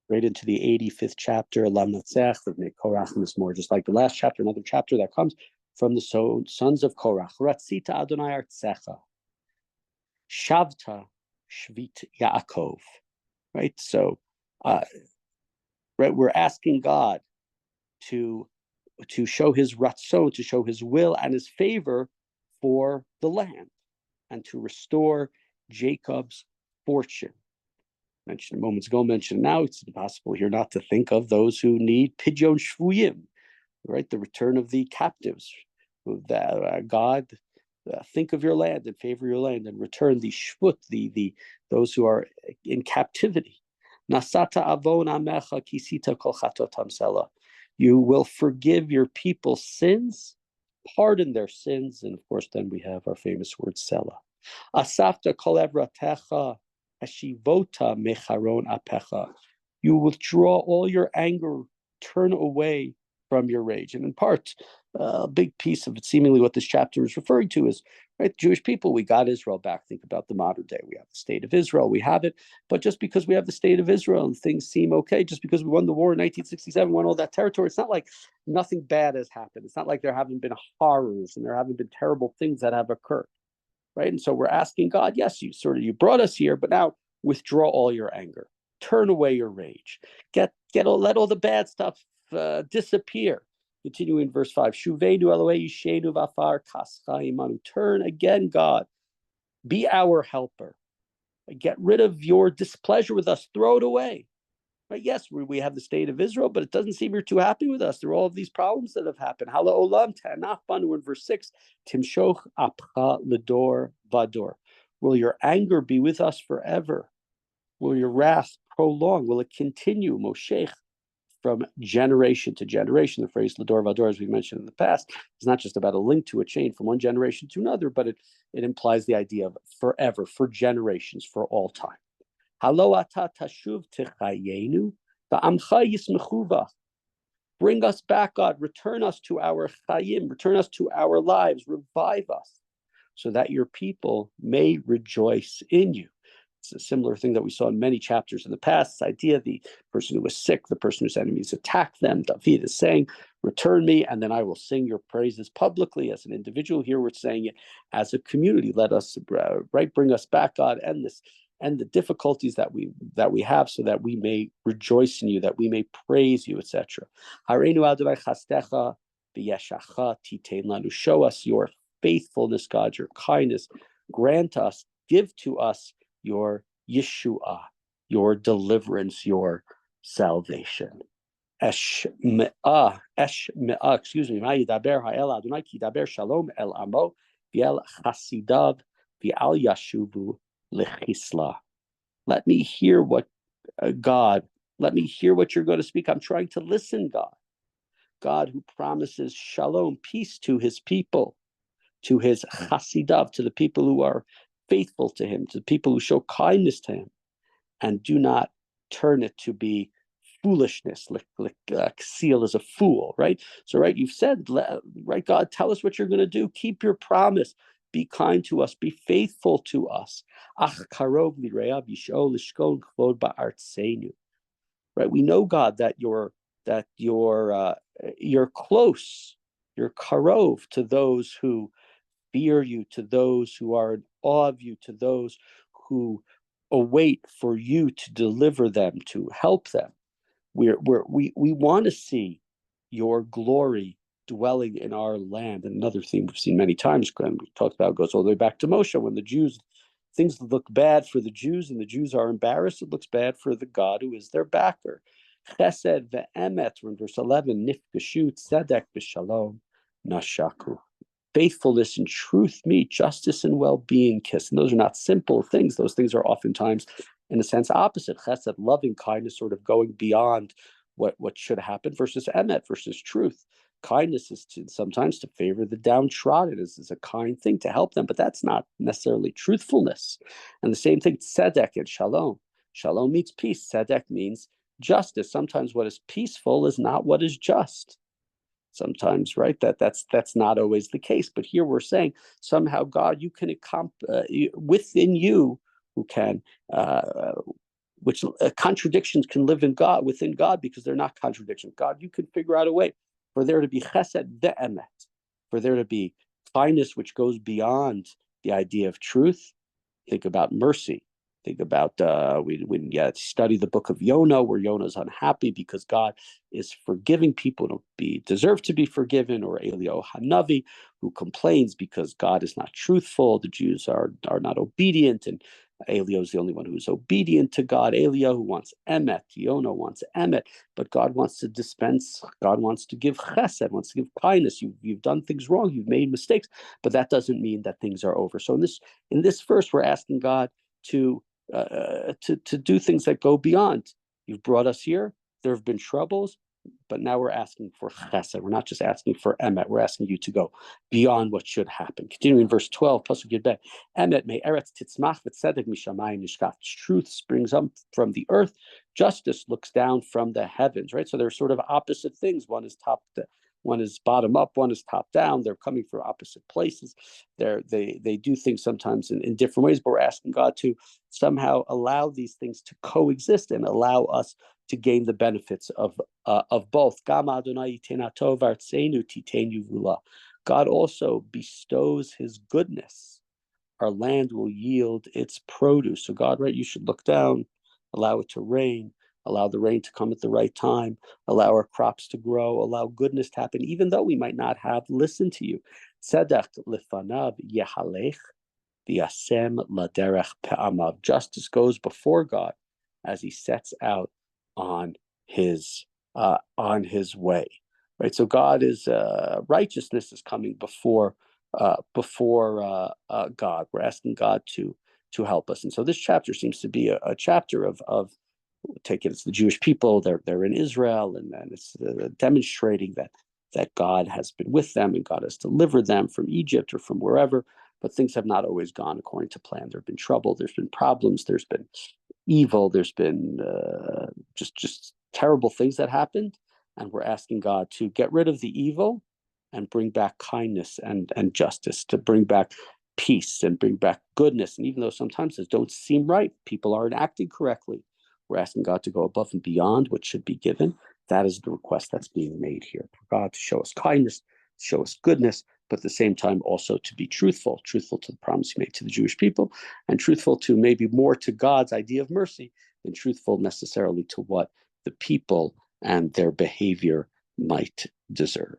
right into the 85th chapter, Lam Natzech, of Korach and Mismor, just like the last chapter, another chapter that comes from the sons of Korach. Ratzita Adonai Artzecha, Shavta Shvit Yaakov. Right? So, right, we're asking God to show his ratzon, to show his will and his favor for the land, and to restore Jacob's fortune. Mentioned moments ago, mentioned now, it's impossible here not to think of those who need pidyon shvuyim, right? The return of the captives. God, think of your land and favor your land and return the shvut, those who are in captivity. Nasata avon amecha kisita kol chatotam sela. You will forgive your people's sins, pardon their sins, and of course, then we have our famous word sela. Asafta kol evratecha ashivota mecharon apecha. You withdraw all your anger, turn away from your rage. And in part, a big piece of it, seemingly what this chapter is referring to is, right, Jewish people, we got Israel back. Think about the modern day. We have the state of Israel, we have it. But just because we have the state of Israel and things seem okay, just because we won the war in 1967, won all that territory, it's not like nothing bad has happened. It's not like there haven't been horrors and there haven't been terrible things that have occurred, right? And so we're asking God, yes, you brought us here, but now withdraw all your anger, turn away your rage, let all the bad stuff disappear. Continuing verse 5, Shuveinu Elohei Yishenu Vafar Kascha Imanu. Turn again, God, be our helper. Get rid of your displeasure with us, throw it away. Right? Yes, we have the state of Israel, but it doesn't seem you're too happy with us. There are all of these problems that have happened. Hala olam ta'anach banu in verse 6, Timshoch apcha ledor vador. Will your anger be with us forever? Will your wrath prolong? Will it continue, Moshech, from generation to generation? The phrase Lador Vador, as we mentioned in the past, is not just about a link to a chain from one generation to another, but it implies the idea of forever, for generations, for all time. Halo ata tashuv techayenu, va'amcha yismechu bach. Bring us back, God. Return us to our chayim. Return us to our lives. Revive us, so that your people may rejoice in you. It's a similar thing that we saw in many chapters in the past. This idea, the person who was sick, the person whose enemies attacked them. David is saying, return me, and then I will sing your praises publicly as an individual. Here we're saying it as a community. Let us, bring us back, God, and the difficulties that we have, so that we may rejoice in you, that we may praise you, etc. Hareinu Adonai chastecha b'yeshacha titein lanu. Show us your faithfulness, God, your kindness. Grant us, give to us your Yeshua, your deliverance, your salvation. Excuse me. Ma'yidaber ha'el Adonai ki daber shalom el amo v'el chasidav v'al yashuvu lechisla. Let me hear what God. Let me hear what you're going to speak. I'm trying to listen, God. God who promises shalom, peace to his people, to his chasidav, to the people who are faithful to him, to the people who show kindness to him, and do not turn it to be foolishness, like seal as a fool, right? So, right, you've said, right, God, tell us what you're going to do. Keep your promise. Be kind to us. Be faithful to us. Right? We know, God, that you're close. You're karov to those who fear you, to those who are in awe of you, to those who await for you to deliver them, to help them. We want to see your glory dwelling in our land. And another theme we've seen many times, and we talked about, goes all the way back to Moshe, when things look bad for the Jews and the Jews are embarrassed, it looks bad for the God who is their backer. Chesed ve'emet, in verse 11, nifgashu tzedek b'shalom nashaku. Faithfulness and truth meet, justice and well-being kiss. And those are not simple things. Those things are oftentimes, in a sense, opposite. Chesed, loving kindness, sort of going beyond what should happen, versus emet, versus truth. Kindness is sometimes to favor the downtrodden, is a kind thing to help them, but that's not necessarily truthfulness. And the same thing, tzedek and shalom. Shalom means peace. Tzedek means justice. Sometimes what is peaceful is not what is just. Sometimes, right, that's not always the case. But here we're saying somehow, God, you can within you, who can which contradictions can live in God, within God, because they're not contradictions. God, you can figure out a way for there to be chesed ve'emet, for there to be kindness which goes beyond the idea of truth. Think about mercy. Think about we study the book of Yonah, where Yonah is unhappy because God is forgiving people who deserve to be forgiven, or Eliyahu Hanavi, who complains because God is not truthful. The Jews are not obedient, and Eliyahu is the only one who is obedient to God. Eliyahu wants emet, Yonah wants emet, but God wants to dispense. God wants to give chesed, wants to give kindness. You've done things wrong, you've made mistakes, but that doesn't mean that things are over. So in this verse, we're asking God to do things that go beyond. You've brought us here. There have been troubles, but now we're asking for chesed. We're not just asking for emet. We're asking you to go beyond what should happen. Continuing in verse 12, pasuk yud, emet me eretz titzmach v'tzedek mishamayim nishkat. Truth springs up from the earth. Justice looks down from the heavens. Right. So they're sort of opposite things. One is bottom up, one is top down. They're coming from opposite places. They do things sometimes in different ways, but we're asking God to somehow allow these things to coexist and allow us to gain the benefits of both. God also bestows his goodness. Our land will yield its produce. So God, right, you should look down, allow it to rain, allow the rain to come at the right time, allow our crops to grow, allow goodness to happen, even though we might not have listened to you. Tzedek lefanav yehalech v'yasem laderech pe'amav. Justice goes before God as he sets out on his way. Right. So God is righteousness is coming before God. We're asking God to help us. And so this chapter seems to be a chapter of take it, it's the Jewish people, they're in Israel, and then it's demonstrating that God has been with them and God has delivered them from Egypt or from wherever, but things have not always gone according to plan. There have been trouble, there's been problems, there's been evil, there's been just terrible things that happened, and we're asking God to get rid of the evil and bring back kindness and justice, to bring back peace and bring back goodness. And even though sometimes it don't seem right, people aren't acting correctly, we're asking God to go above and beyond what should be given. That is the request that's being made here, for God to show us kindness, show us goodness, but at the same time also to be truthful to the promise he made to the Jewish people, and truthful to maybe more to God's idea of mercy than truthful necessarily to what the people and their behavior might deserve.